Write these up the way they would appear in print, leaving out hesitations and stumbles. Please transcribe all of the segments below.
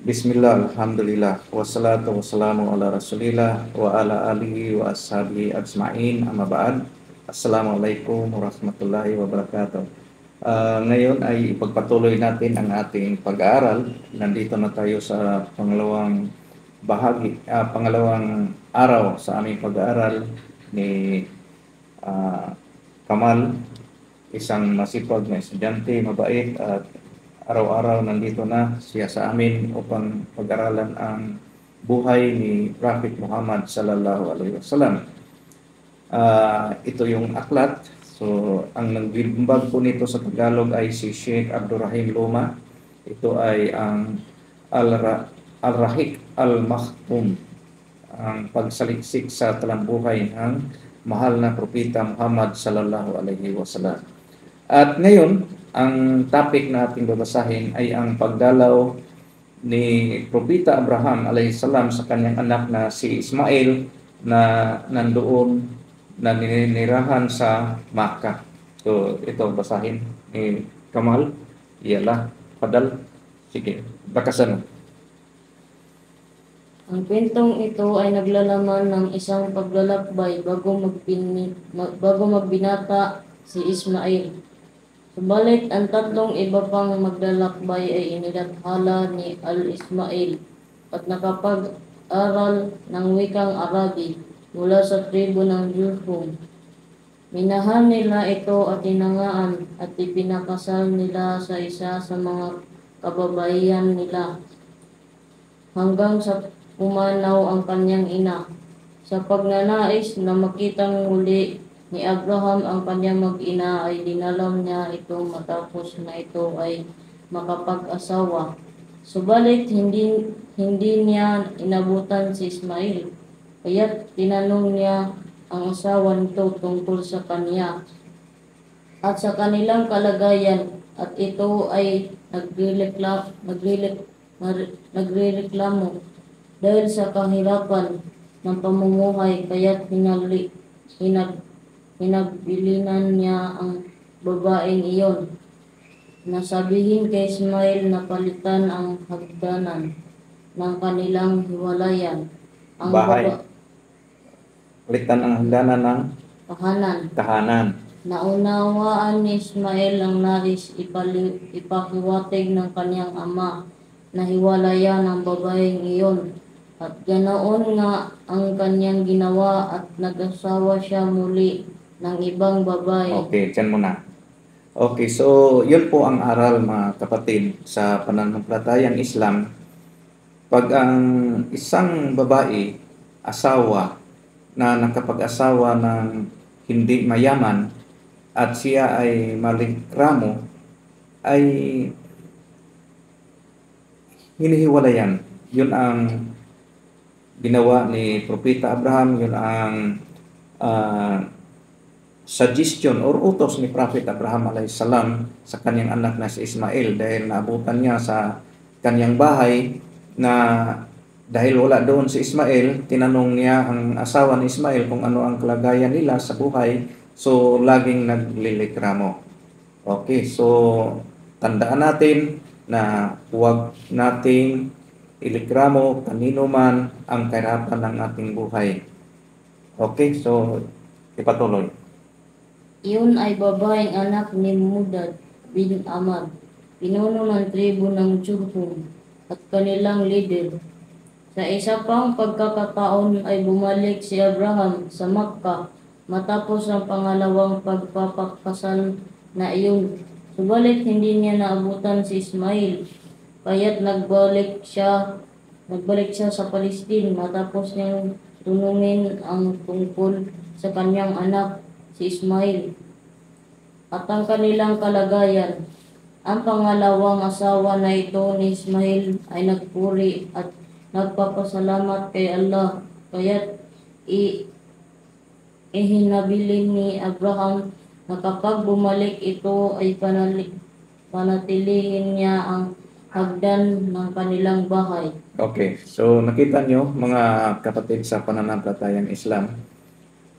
Bismillah, alhamdulillah, wassalatu wassalamu ala rasulillah wa ala alihi wa ashabihi ajma'in, amma ba'd. Assalamualaikum warahmatullahi wabarakatuh. Ngayon ay ipagpatuloy natin ang ating pag-aaral. Nandito na tayo sa pangalawang araw sa aming pag-aaral ni ah, Kamal, isang masipag na estudyante, mabait at araw-araw nandito na siya sa amin upang pag-aralan ang buhay ni Prophet Muhammad sallallahu alaihi wasallam. Ito yung aklat. So, ang nagbimbag po nito sa Tagalog ay si Sheikh Abdurrahim Luma. Ito ay ang Al-Rahiq Al-Maktum, ang pagsaliksik sa talambuhay ng mahal na propeta Muhammad sallallahu alaihi wasallam. At ngayon, ang topic na ating babasahin ay ang pagdalaw ni Propeta Abraham alayhisalam sa kanyang anak na si Ismail na nandoon na ninirahan sa Makkah. So ito basahin ni Kamal. Iyalah, padal. Sige, bakasan. Ang kwentong ito ay naglalaman ng isang paglalakbay bago magbinata si Ismail. Subalit ang tatlong iba pang maglalakbay ay inilathala ni Al-Ismail at nakapag-aral ng wikang Arabi mula sa tribo ng Jurhum. Minahan nila ito at tinangaan at ipinakasal nila sa isa sa mga kababaihan nila hanggang sa pumanaw ang kanyang ina. Sa pagnanais na makitang muli ni Abraham ang kanyang mag-ina ay dinalam niya ito matapos na ito ay makapag-asawa. Subalit hindi niya inabutan si Ismail, kaya't tinanong niya ang asawa nito tungkol sa kanya at sa kanilang kalagayan, at ito ay nagrereklamo dahil sa kahirapan ng pamumuhay, kaya't hinabilinan niya ang babaeng iyon na sabihin kay Ismail na palitan ang hagdanan ng kanilang hiwalayan. Ang Bahay. Palitan ang hagdanan ng tahanan. Naunawaan ni Ismail ang nais ipahiwatig ng kanyang ama na hiwalayan ang babaeng iyon. At ganoon nga ang kanyang ginawa at nag-asawa siya muli ng ibang babae. Okay, dyan muna. Okay, so yun po ang aral, mga kapatid, sa pananampalatayang Islam. Pag ang isang babae, asawa, na nakapag-asawa ng hindi mayaman at siya ay malikramo, ay hinihiwalayan. Yun ang ginawa ni Propeta Abraham, yun ang suggestion or utos ni Prophet Abraham alayhisalam sa kanyang anak na si Ismail, dahil naabutan niya sa kanyang bahay na dahil wala doon si Ismail, tinanong niya ang asawa ni Ismail kung ano ang kalagayan nila sa buhay. So laging naglilikramo. Okay, so tandaan natin na huwag nating ilikramo kanino man ang kahirapan ng ating buhay. Okay, so ipatuloy. Iyon ay babaeng anak ni Mudad bin Amad, pinuno ng tribo ng Jurhum at kanilang leader. Sa isa pang pagkakataon ay bumalik si Abraham sa Makkah matapos ang pangalawang pagpapakasal na iyon. Subalit hindi niya naabutan si Ismail, kaya't nagbalik siya sa Palestine matapos niyang tunungin ang tungkol sa kanyang anak si Ismail at ang kanilang kalagayan. Ang pangalawang asawa na ito ni Ismail ay nagpuri at nagpapasalamat kay Allah, kaya't ihinabilin ni Abraham na kapag bumalik ito ay panatilihin niya ang hagdan ng kanilang bahay. Okay, so nakita nyo mga kapatid sa pananampalatayang Islam,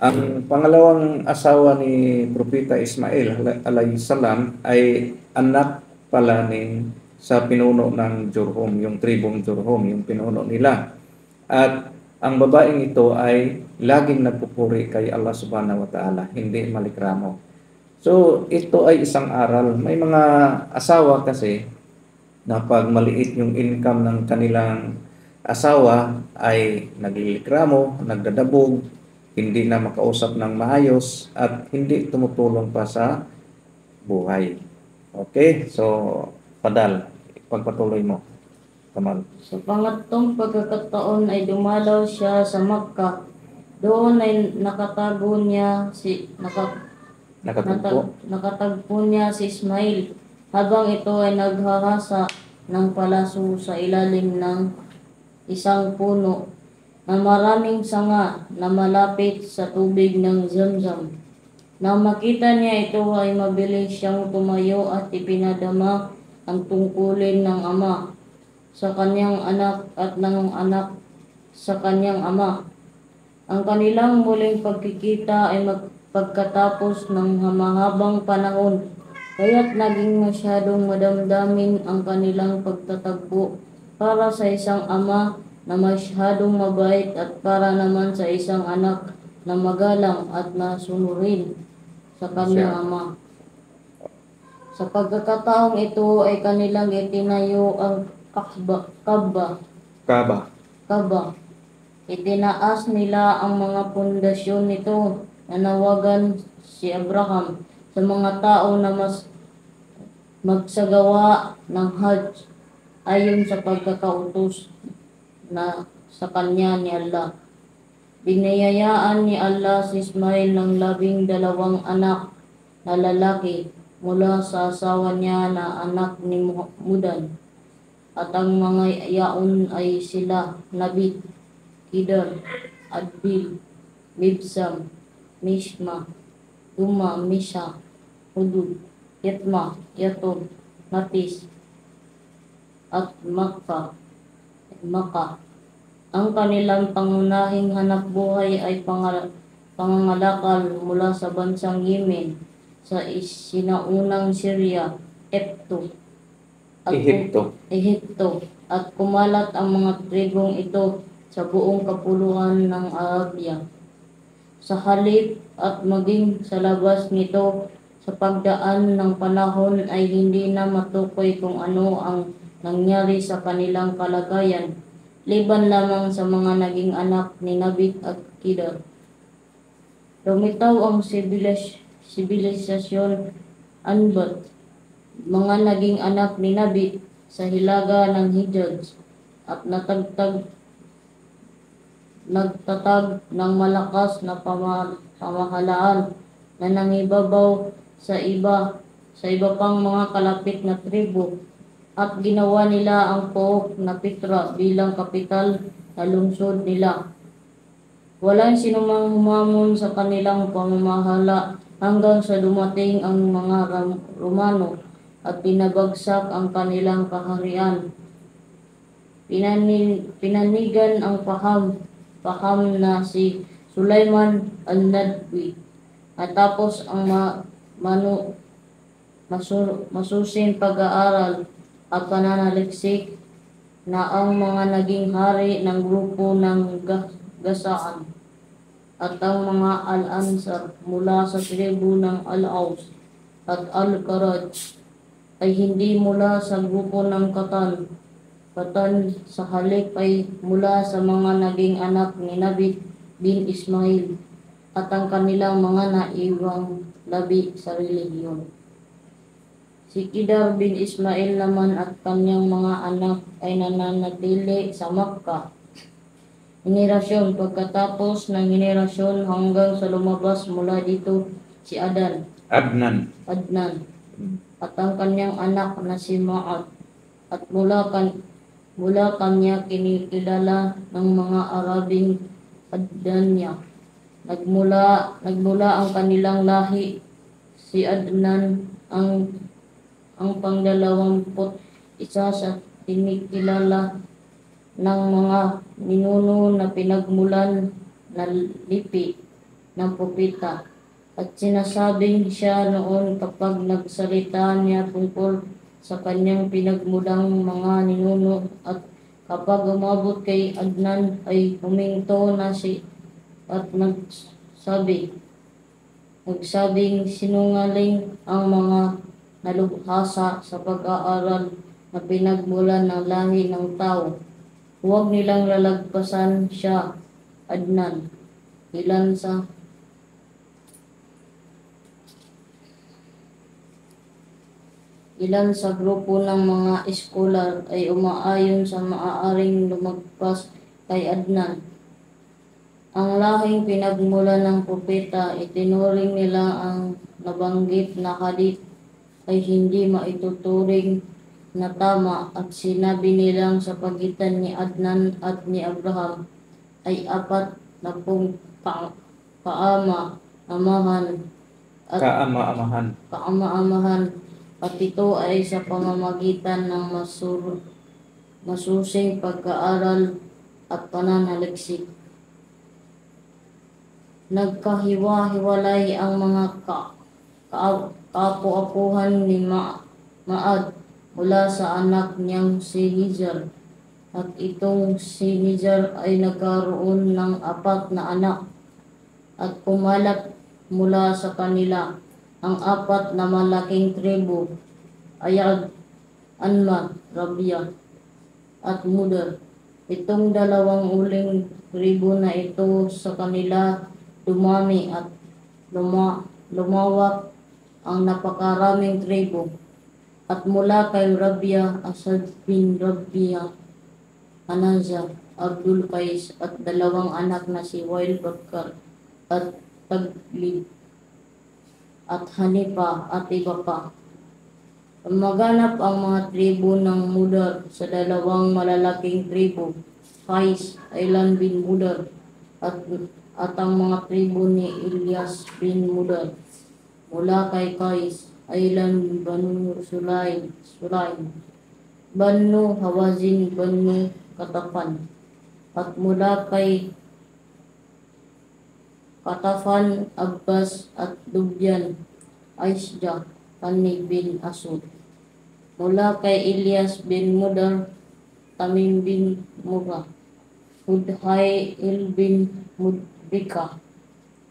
ang pangalawang asawa ni Propeta Ismail alayhisalam ay anak pala ni sa pinuno ng Jurhum, yung tribong Jurhum, yung pinuno nila. At ang babaeng ito ay laging nagpupuri kay Allah Subhanahu wa Ta'ala, hindi malikramo. So, ito ay isang aral. May mga asawa kasi na pag maliit yung income ng kanilang asawa ay naglilikramo, nagdadabog, hindi na makausap ng maayos at hindi tumutulong pa sa buhay. Okay? So, Padal, pagpatuloy mo, Kamal. Sa pangatlong pagkakataon ay dumalaw siya sa Makkah. Doon ay nakatagpo niya si Ismail habang ito ay naghahasa ng palaso sa ilalim ng isang puno na maraming sanga na malapit sa tubig ng Zamzam. Nang makita niya ito ay mabilis siyang tumayo at ipinadama ang tungkulin ng ama sa kanyang anak at ng anak sa kanyang ama. Ang kanilang muling pagkikita ay pagkatapos ng mahabang panahon, kaya't naging masyadong madamdamin ang kanilang pagtatagpo para sa isang ama na masyadong mabait at para naman sa isang anak na magalang at nasunurin sa kanyang ama. Sa pagkakataong ito ay kanilang itinayo ang Kaaba. Itinaas nila ang mga pundasyon nito. Nanawagan si Abraham sa mga tao na mas magsagawa ng Hajj ayon sa pagkakautos na sa kanya ni Allah. Binayayaan ni Allah si Ismail ng 12 anak na lalaki mula sa asawa niya na anak ni Mudan. At ang mga yaon ay sila Nabit, Kedar, Adbil, Mibsam, Mishma, Duma, Misha, Hudud, Yatma, Yaton, Natis, at Maka. Ang kanilang pangunahing hanap buhay ay pangangalakal mula sa bansang Yemen, sa sinaunang Syria, Ehipto, at kumalat ang mga tribong ito sa buong kapuluan ng Arabia. Sa halip at maging sa labas nito, sa pagdaan ng panahon ay hindi na matukoy kung ano ang nangyari sa kanilang kalagayan, liban lamang sa mga naging anak ni Nabit at Kedar. Lumitaw ang sibilisasyon Anbat, mga naging anak ni Nabit sa hilaga ng Hijaz at nagtatag ng malakas na pamahalaan na nangibabaw sa iba pang mga kalapit na tribo at ginawa nila ang Pook na Petra bilang kapital na lungsod nila. Walang sinumang humamon sa kanilang pamamahala hanggang sa dumating ang mga Romano at pinabagsak ang kanilang kaharian. Pinanigan ang paham na si Sulaiman al-Nadwi at tapos ang masusing pag-aaral at pananaliksik na ang mga naging hari ng grupo ng Gasaan at ang mga Al-Ansar mula sa tribu ng Al-Aus at Al-Karaj ay hindi mula sa grupo ng Katan sa halip ay mula sa mga naging anak ni Nabit bin Ismail at ang kanilang mga naiwang labi sa relihiyon. Si Kedar bin Ismail naman at kanyang mga anak ay nananatili sa Makkah. Henerasyon pagkatapos ng henerasyon hanggang sa lumabas mula dito si Adnan at ang kanyang anak na si Ma'ad at mula kanya kinikilala ng mga Arabing Adnanya. Nagmula ang kanilang lahi si Adnan ang pang-21 sa tinikilala ng mga ninuno na pinagmulan na lipi ng propeta at sinasabing siya noon kapag nagsalita niya tungkol sa kanyang pinagmulang mga ninuno, at kapag umabot kay Adnan ay huminto na at nagsabing sinungaling ang mga nalubhasa sa pag-aaral na pinagmulan ng lahi ng tao. Huwag nilang lalagpasan siya, Adnan. Ilan sa grupo ng mga eskolar ay umaayon sa maaaring lumagpas kay Adnan. Ang lahing pinagmulan ng propeta, itinuring nila ang nabanggit na hadith ay hindi maituturing na tama, at sinabi nilang sa pagitan ni Adnan at ni Abraham ay 40 kaama-amahan kaama-amahan, at ito ay sa pamamagitan ng masusing pag-aaral at pananaliksik. Nagkahiwa-hiwalay ang mga kaapu-apuhan ni Maad mula sa anak niyang si Nizar, at itong si Nizar ay nagkaroon ng 4 na anak, at kumalat mula sa kanila ang 4 na malaking tribo, Ayad, Anma, Rabia, at Mudar. Itong 2 uling tribo na ito sa kanila dumami at lumawak ang napakaraming tribo. At mula kay Rabia, Asad bin Rabia, Anaza, Abdul Qais, at 2 anak na si Wail Bakar at Taglib at Hanipa, at iba pa. Maganap ang mga tribo ng Mudar sa 2 malalaking tribo, Qais, Ailan bin Mudar, at ang mga tribo ni Ilyas bin Mudar. Mula kay Qais, Ailan, Banu Sulaim, Banu Hawazin, Banu Katafan. At mula kay Katafan, Abbas, at Dubyan, Aisja, Tani bin Asud. Mula kay Ilyas bin Mudar, Tamim bin Mura, Hudhail bin Mudrika,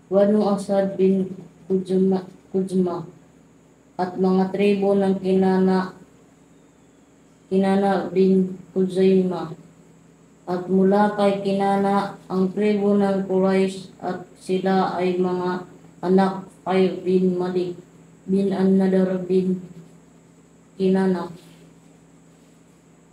Banu Asad bin Kujma, at mga tribo ng Kinana bin Huzaima. At mula kay Kinana ang tribo ng Quraysh, at sila ay mga anak kay bin Malik bin An-Nadar bin Kinana.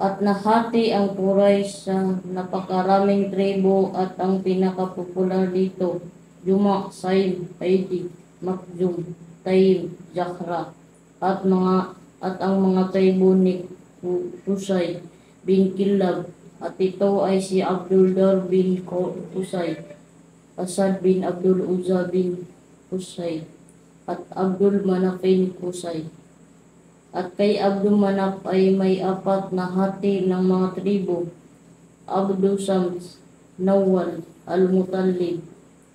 At nahati ang Quraysh sa napakaraming tribo, at ang pinakapopular dito, Juma, Saim, Aidi, Makjum, Taim, Jakhra, at ang mga tribo ni Qusay bin Kilab, at ito ay si Abdul Dar bin Qusay, Asad bin Abdul Uzza bin Qusay, at Abdul Manaf bin Qusay. At kay Abdul Manaf ay may 4 na hati ng mga tribo, Abdu Shams, Nawal, Al-Muttalib,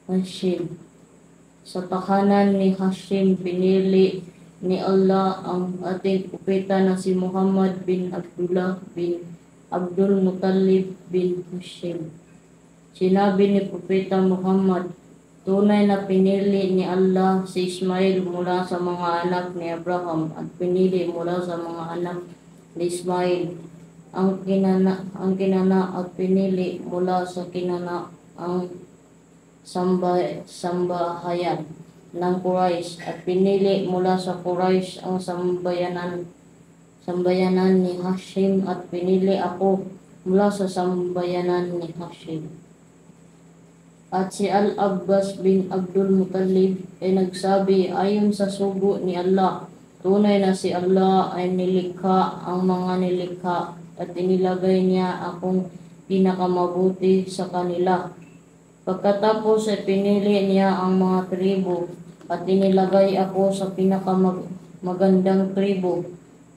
Hashim. Sa tahanan ni Hashim, pinili ni Allah ang ating propeta na si Muhammad bin Abdullah bin Abdul Muttalib bin Hashim. Sinabi ni Propeta Muhammad, tunay na pinili ni Allah si Ismail mula sa mga anak ni Abraham, at pinili mula sa mga anak ni Ismail ang kinana, at pinili mula sa kinana ang sambahayan ng Quraysh, at pinili mula sa Quraysh ang sambayanan ni Hashim, at pinili ako mula sa sambayanan ni Hashim. At si Al-Abbas bin Abdul Muttalib ay nagsabi, ayon sa sugo ni Allah, tunay na si Allah ay nilikha ang mga nilikha, at inilagay niya akong pinakamabuti sa kanila. Pagkatapos ay pinili niya ang mga tribo, at inilagay ako sa pinakamagandang tribo.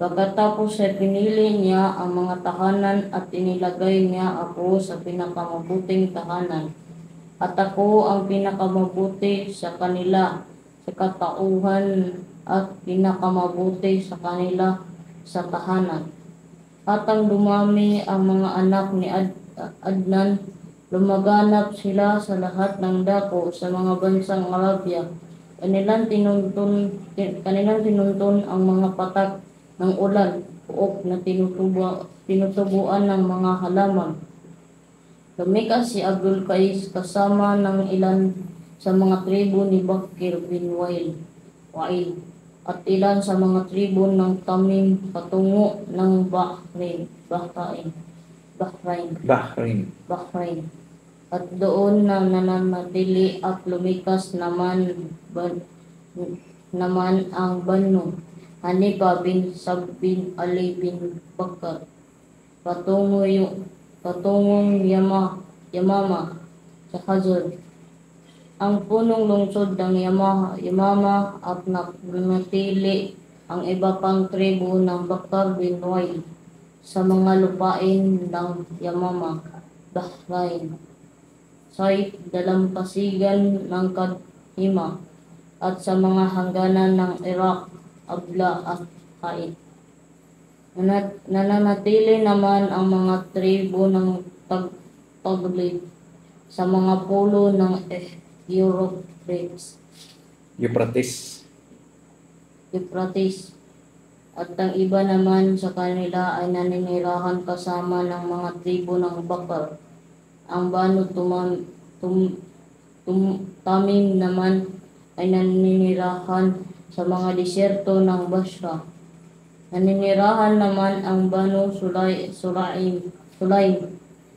Pagkatapos ay pinili niya ang mga tahanan, at inilagay niya ako sa pinakamabuting tahanan. At ako ang pinakamabuti sa kanila sa katauhan, at pinakamabuti sa kanila sa tahanan. Atang dumami ang mga anak ni Adnan, lumaganap sila sa lahat ng dako sa mga bansang Arabia. Kanilang tinuntun ang mga patak ng ulan, puok na tinutubuan ng mga halaman. Lumikas si Abdul Qais kasama ng ilan sa mga tribo ni Bakir bin Wail at ilan sa mga tribo ng Tamim patungo ng Bahrain. At doon na nananatili at lumikas naman ang Banu Hanifa bin Sab bin Ali bin Bakar patungong Yamama sa Khazar. Ang punong lungsod ng Yamama at nanatili ang iba pang tribo ng Bakar bin Wail sa mga lupain ng Yamama, Bahrain, sa dalampasigan ng Kadhima at sa mga hangganan ng Iraq, Abla at Haid. Nananatili naman ang mga tribo ng Taglib sa mga pulo ng Euphrates at ang iba naman sa kanila ay naninirahan kasama ng mga tribo ng Bakar. Ang Banu Tamim naman ay naninirahan sa mga disyerto ng Basra. Naninirahan naman ang Banu Sulaim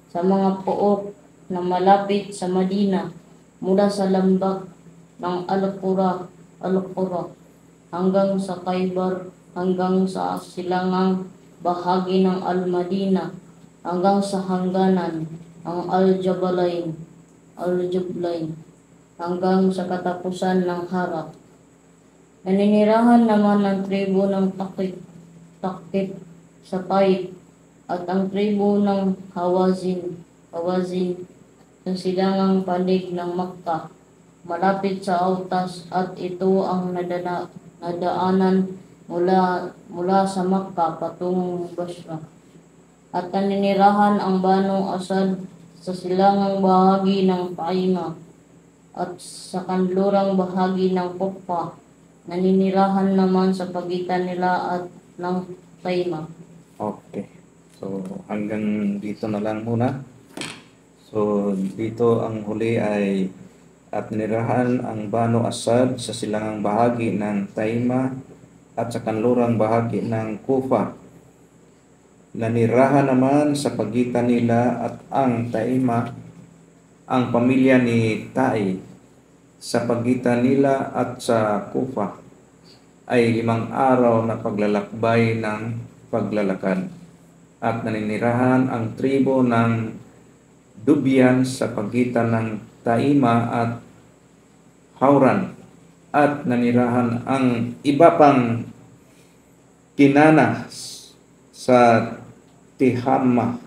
sa mga pook na malapit sa Madina mula sa lambak ng Al-Qura hanggang sa Khaybar, hanggang sa silangang bahagi ng Al-Madina, hanggang sa hangganan ng Al-Jablain, hanggang sa katapusan ng Harap. Naninirahan naman ang tribo ng Takip sa Taif at ang tribo ng Hawazin sa silangang panig ng Makkah, malapit sa Autas, at ito ang nadaanan mula sa Makkah patungong Basra. At naninirahan ang Banu Asad sa silangang bahagi ng Taima at sa kanlurang bahagi ng Kufa. Naninirahan naman sa pagitan nila at ng Taima. Okay. So, hanggang dito na lang muna. So, dito ang huli ay at nirahan ang Banu Asad sa silangang bahagi ng Taima at sa kanlurang bahagi ng Kufa. Nanirahan naman sa pagitan nila at ang Taima, ang pamilya ni Tai, sa pagitan nila at sa Kufa ay 5 araw na paglalakbay ng paglalakad. At naninirahan ang tribo ng Dubyan sa pagitan ng Taima at Hauran, at nanirahan ang iba pang Kinana sa Tihamah,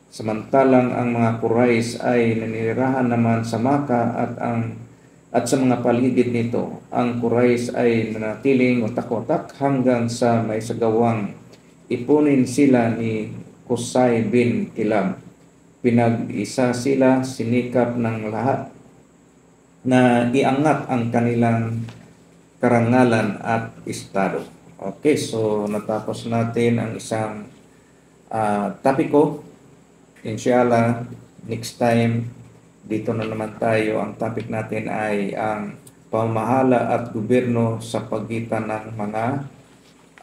samantalang ang mga Quraysh ay nanirahan naman sa Makkah at sa mga paligid nito. Ang Quraysh ay nanatiling watak-watak hanggang sa may sagawang ipunin sila ni Qusay bin Kilab. Pinag-isa sila, sinikap ng lahat na iangat ang kanilang karangalan at estado. Okay, so natapos natin ang isang topiko. Inshallah, next time, dito na naman tayo. Ang topic natin ay ang pamahala at gobyerno sa pagitan ng mga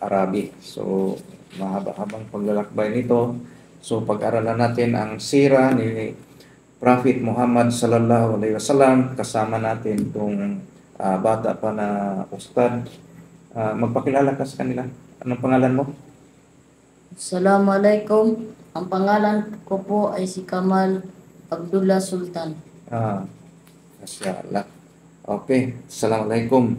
Arabi. So, mahaba-habang paglalakbay nito. So, pag-aralan natin ang sira ni Prophet Muhammad sallallahu alaihi wasallam. Kasama natin itong bata pa na ustad. Magpakilala ka sa kanila. Anong pangalan mo? Assalamualaikum. Ang pangalan ko po ay si Kamal Abdullah Sultan. Masya Allah. Okay. Assalamualaikum.